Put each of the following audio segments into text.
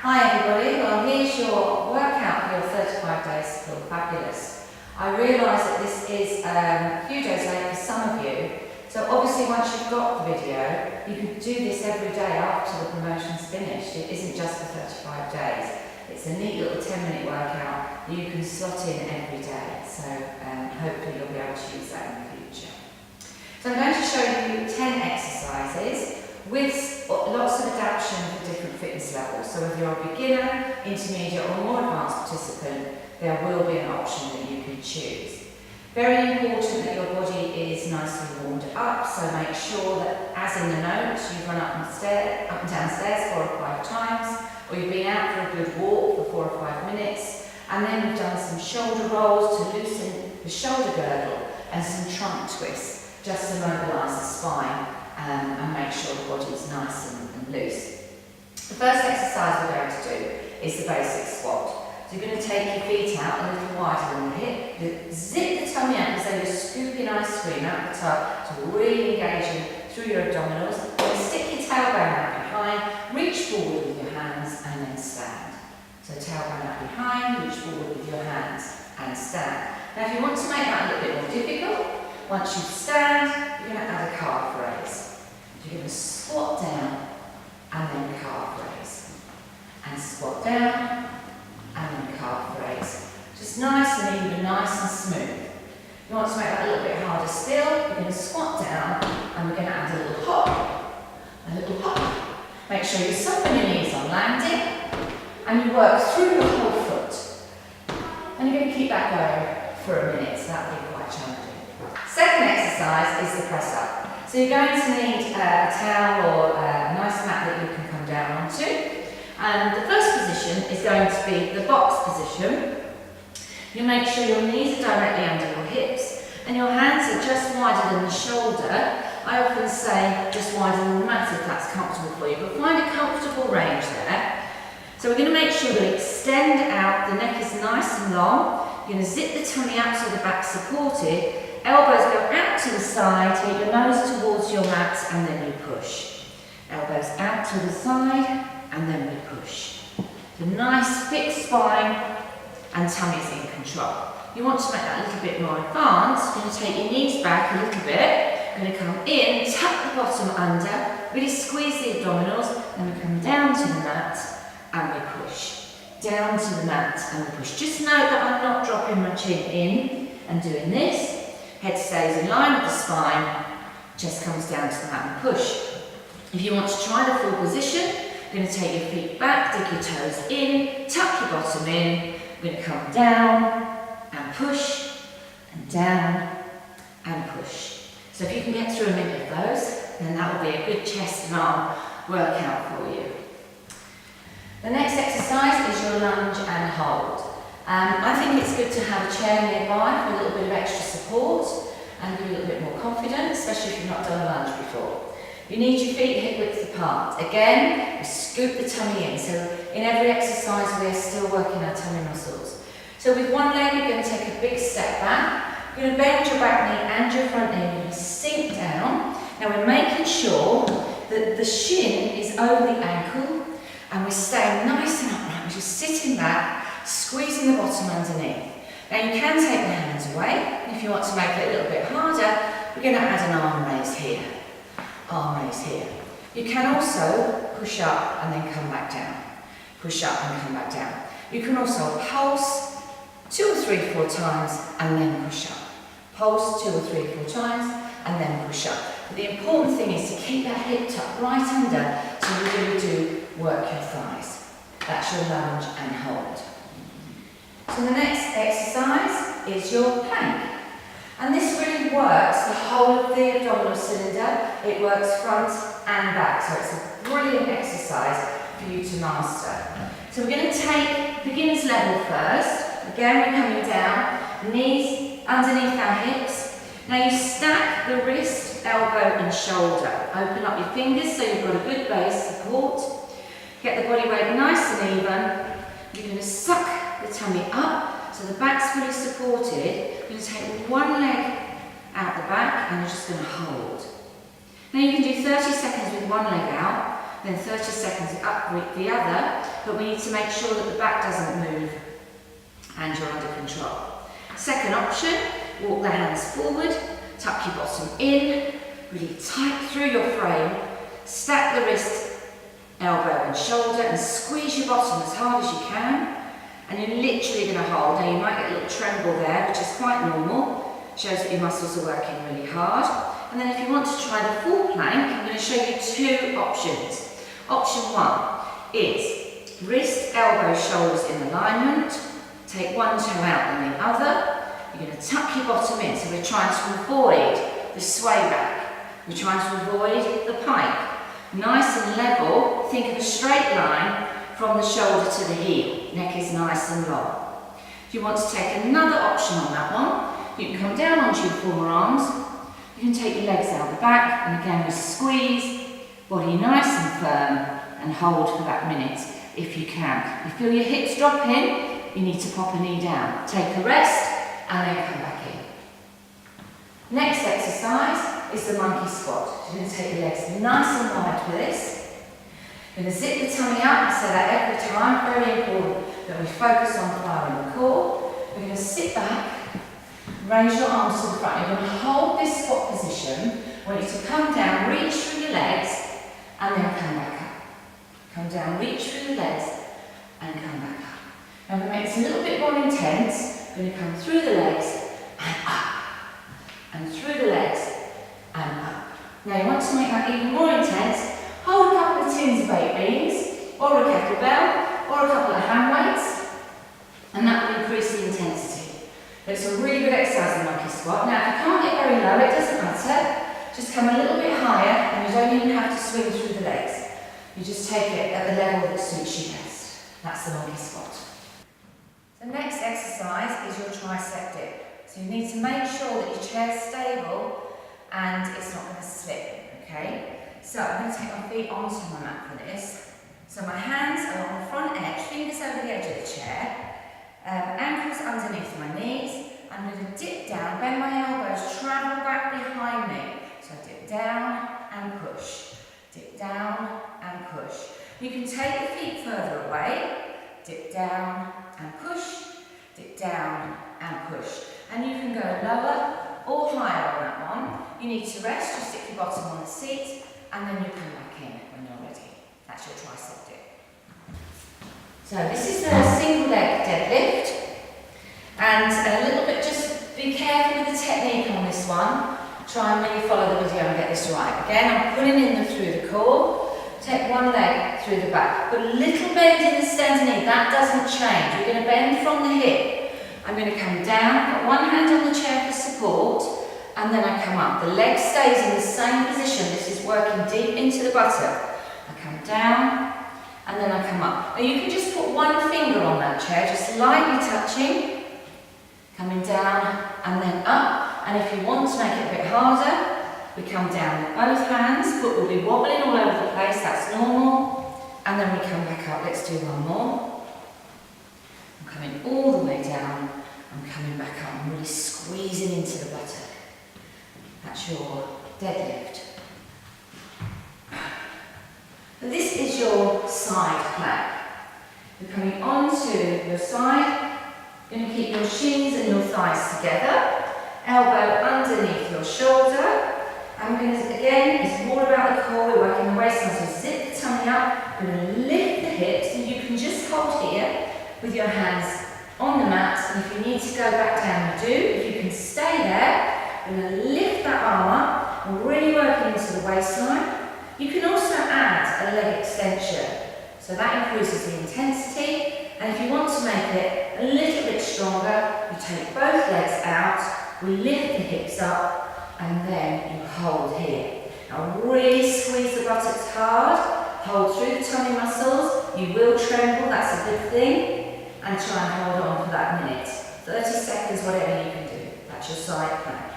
Hi everybody, well here's your workout for your 35 days to feel fabulous. I realise that this is a few days late for some of you, so obviously once you've got the video, you can do this every day after the promotion's finished. It isn't just for 35 days, it's a neat little 10-minute workout that you can slot in every day, so hopefully you'll be able to use that in the future. So I'm going to show you 10 exercises with lots of adaptation for different fitness levels. So if you're a beginner, intermediate or more advanced participant, there will be an option that you can choose. Very important that your body is nicely warmed up, so make sure that, as in the note, you've run up and down stairs 4 or 5 times, or you've been out for a good walk for 4 or 5 minutes, and then we've done some shoulder rolls to loosen the shoulder girdle and some trunk twists, just to mobilise the spine and make sure the body is nice and loose. The first exercise we're going to do is the basic squat. So you're going to take your feet out a little wider than the hip, zip the tummy out as though you're scooping ice cream out the top, so really engaging through your abdominals. Then stick your tailbone out behind, reach forward with your hands and then stand. So tailbone out behind, reach forward with your hands and stand. Now if you want to make that a little bit more difficult, once you stand, you're going to add a calf raise. You're going to squat down and then calf raise. And squat down and then calf raise. Just nice and even, nice and smooth. You want to make that a little bit harder still, you're going to squat down and we're going to add a little hop. A little hop. Make sure you soften your knees on landing and you work through your whole foot. And you're going to keep that going for a minute, so that will be quite challenging. Second exercise is the press up. So you're going to need a towel or a nice mat that you can come down onto. And the first position is going to be the box position. You make sure your knees are directly under your hips and your hands are just wider than the shoulder. I often say just wider than the mat if that's comfortable for you, but find a comfortable range there. So we're going to make sure we extend out, the neck is nice and long. You're going to zip the tummy out so the back's supported. Elbows go out to the side, take your nose towards your mat and then you push. Elbows out to the side and then we push. The nice fixed spine and tummy's in control. You want to make that a little bit more advanced. You're going to take your knees back a little bit. You're going to come in, tuck the bottom under, really squeeze the abdominals, then we come down to the mat and we push. Down to the mat and we push. Just note that I'm not dropping my chin in and doing this. Head stays in line with the spine, chest comes down to the mat and push. If you want to try the full position, you're going to take your feet back, dig your toes in, tuck your bottom in, we're going to come down and push, and down and push. So if you can get through a minute of those, then that will be a good chest and arm workout for you. The next exercise is your lunge and hold. I think it's good to have a chair nearby for a little bit of extra support and give you a little bit more confidence, especially if you've not done a lunge before. You need your feet hip width apart. Again, we scoop the tummy in. So in every exercise, we're still working our tummy muscles. So with one leg, you're going to take a big step back. You're going to bend your back knee and your front knee. You're going to sink down. Now we're making sure that the shin is over the ankle and we're staying nice and upright. We're just sitting back, squeezing the bottom underneath. Now you can take the hands away. If you want to make it a little bit harder, we're going to add an arm raise here. Arm raise here. You can also push up and then come back down. Push up and come back down. You can also pulse 2 or 3, 4 times and then push up. Pulse 2 or 3, 4 times and then push up. But the important thing is to keep that hip tucked right under so you really do work your thighs. That's your lunge and hold. So the next exercise is your plank. And this really works the whole of the abdominal cylinder. It works front and back, so it's a brilliant exercise for you to master. So we're going to take beginner's level first. Again, we're coming down, knees underneath our hips. Now you stack the wrist, elbow and shoulder. Open up your fingers so you've got a good base support. Get the body weight nice and even. You're going to suck the tummy up so the back's fully supported. You're going to take one leg out the back and you're just going to hold. Now you can do 30 seconds with one leg out, then 30 seconds up with the other, but we need to make sure that the back doesn't move and you're under control. Second option, walk the hands forward, tuck your bottom in, really tight through your frame, stack the wrist, elbow and shoulder and squeeze your bottom as hard as you can. And you're literally going to hold. Now you might get a little tremble there, which is quite normal. Shows that your muscles are working really hard. And then if you want to try the full plank, I'm going to show you two options. Option one is wrist, elbow, shoulders in alignment. Take one toe out and the other. You're going to tuck your bottom in. So we're trying to avoid the sway back. We're trying to avoid the pike. Nice and level. Think of a straight line from the shoulder to the heel. Neck is nice and long. If you want to take another option on that one, you can come down onto your forearms. You can take your legs out the back, and again we squeeze, body nice and firm, and hold for that minute if you can. You feel your hips drop in, you need to pop a knee down. Take a rest, and then come back in. Next exercise is the monkey squat. You're going to take your legs nice and wide for this. You're going to zip the tummy up, I say that every time, very important that we focus on firing the core. We're going to sit back, raise your arms to the front. You're going to hold this squat position. I want you to come down, reach through your legs, and then come back up. Come down, reach through the legs, and come back up. Now we're going to make this a little bit more intense. We're going to come through the legs, and up, and through the legs, and up. Now you want to make that even more intense. Hold a couple of tins of baked beans, or a kettlebell, or a couple of hand weights, and that will increase the intensity. But it's a really good exercise, the monkey squat. Now, if you can't get very low, it doesn't matter. Just come a little bit higher, and you don't even have to swing through the legs. You just take it at the level that suits you best. That's the monkey squat. The next exercise is your tricep dip. So you need to make sure that your chair's stable and it's not going to slip, okay? So I'm going to take my feet onto my mat for this. So my hands are on the front edge, fingers over the edge of the chair, ankles underneath my knees. I'm going to dip down, bend my elbows, travel back behind me. So I dip down and push, dip down and push. You can take the feet further away, dip down and push, dip down and push. And you can go lower or higher on that one. You need to rest, just stick your bottom on the seat, and then you come back in when you're ready. That's your tricep dip. So this is the single leg deadlift. And a little bit, just be careful with the technique on this one. Try and really follow the video and get this right. Again, I'm pulling in through the core. Take one leg through the back. But a little bend in the sternum knee, that doesn't change. You're going to bend from the hip. I'm going to come down, put one hand on the chair for support, and then I come up. The leg stays in the same position. This is working deep into the buttock. I come down, and then I come up. Now you can just put one finger on that chair, just lightly touching, coming down, and then up. And if you want to make it a bit harder, we come down with both hands, but we'll be wobbling all over the place, that's normal. And then we come back up, let's do one more. I'm coming all the way down, I'm coming back up, I'm really squeezing into the buttock. That's your deadlift. This is your side plank. You're coming onto your side, you're going to keep your shins and your thighs together, elbow underneath your shoulder. I'm going to, again, it's more about the core, we're working the waistline, so zip the tummy up, we're going to lift the hips, and you can just hold here with your hands on the mat, and if you need to go back down, you do. If you can stay there, we're going to lift that arm up, and really working into the waistline. You can also add a leg extension, so that increases the intensity, and if you want to make it a little bit stronger, you take both legs out, we lift the hips up, and then you hold here. Now really squeeze the buttocks hard, hold through the tummy muscles, you will tremble, that's a good thing, and try and hold on for that minute. 30 seconds, whatever you can do. That's your side plank.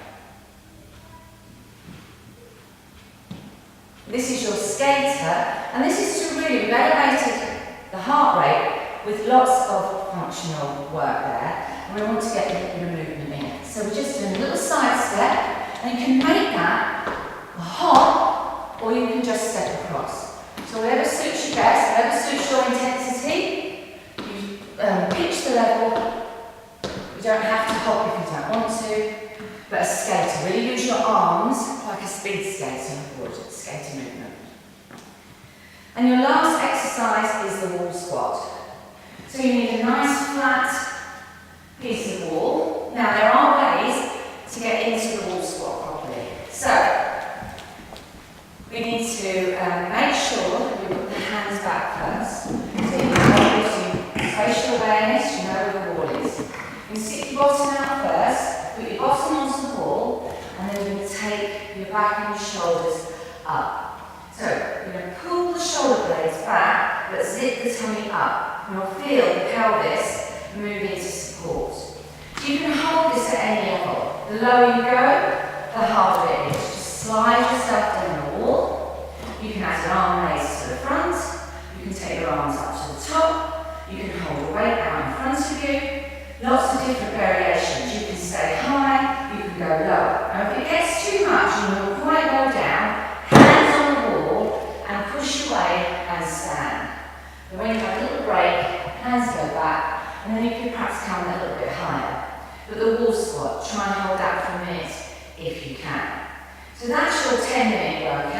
This is your skater, and this is to really, we've elevated the heart rate with lots of functional work there, and we want to get a little bit of movement in it. So we're just doing a little side step, and you can make that a hop, or you can just step across. So whatever suits you best, whatever suits your intensity, you pitch the level. You don't have to hop if you don't want to, but a skater. Really use your arms like a speed skater would, skating movement. And your last exercise is the wall squat. So you need a nice flat piece of wall. Now there are ways to get into the wall squat properly. So we need to make sure that we put the hands back first. So you can use spatial awareness, you know where the wall is. You stick your bottom out first, put your bottom onto the wall, and then you're going to take your back and your shoulders up. So you're going to pull the shoulder blades back, but zip the tummy up. And you'll feel the pelvis move into support. You can hold this at any level. The lower you go, the harder it is. Just slide yourself down the wall. You can add an arm raise to the front. You can take your arms up to the top. You can hold a weight out in front of you. Lots of different variations. You can stay high, you can go low. Now if it gets too much and you're quite low down, hands on the wall and push away and stand. And when you have a little break, hands go back, and then you can perhaps come a little bit higher. But the wall squat, try and hold that for a minute if you can. So that's your 10-minute workout.